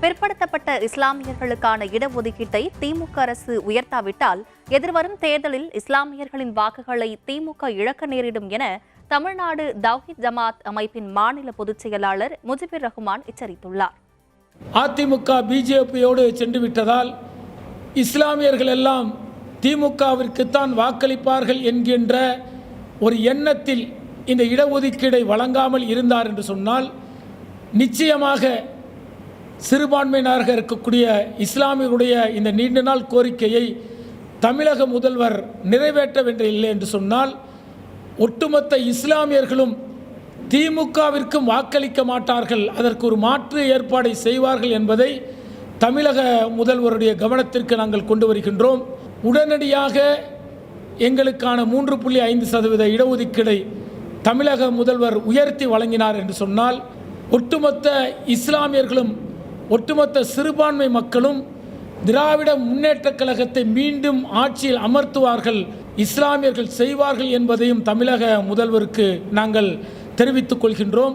பிற்படுத்தப்பட்ட இஸ்லாமியர்களுக்கான இடஒதுக்கீட்டை திமுக அரசு உயர்த்தாவிட்டால் எதிர்வரும் தேர்தலில் இஸ்லாமியர்களின் வாக்குகளை திமுக இழக்க நேரிடும் என தமிழ்நாடு தவ்ஹீத் ஜமாத் அமைப்பின் மாநில பொதுச் செயலாளர் முஜிபுர் ரஹ்மான் எச்சரித்துள்ளார். அதிமுக பிஜேபியோடு சென்று விட்டதால் இஸ்லாமியர்கள் எல்லாம் திமுகவிற்குத்தான் வாக்களிப்பார்கள் என்கின்ற ஒரு எண்ணத்தில் இந்த இடஒதுக்கீடை வழங்காமல் இருந்தார் என்று சொன்னால் நிச்சயமாக சிறுபான்மையினராக இருக்கக்கூடிய இஸ்லாமியருடைய இந்த நீண்ட நாள் கோரிக்கையை தமிழக முதல்வர் நிறைவேற்ற வேண்டியதில்லை என்று சொன்னால் ஒட்டுமொத்த இஸ்லாமியர்களும் திமுகவிற்கும் வாக்களிக்க மாட்டார்கள், அதற்கு ஒரு மாற்று ஏற்பாடை செய்வார்கள் என்பதை தமிழக முதல்வருடைய கவனத்திற்கு நாங்கள் கொண்டு வருகின்றோம். உடனடியாக எங்களுக்கான 3.5% இடஒதுக்கீடை தமிழக முதல்வர் உயர்த்தி வழங்கினார் என்று சொன்னால் ஒட்டுமொத்த இஸ்லாமியர்களும் ஒட்டுமொத்த சிறுபான்மை மக்களும் திராவிட முன்னேற்றக் கழகத்தை மீண்டும் ஆட்சியில் அமர்த்துவார்கள், இஸ்லாமியர்கள் செய்வார்கள் என்பதையும் தமிழக முதல்வருக்கு நாங்கள் தெரிவித்துக் கொள்கின்றோம்.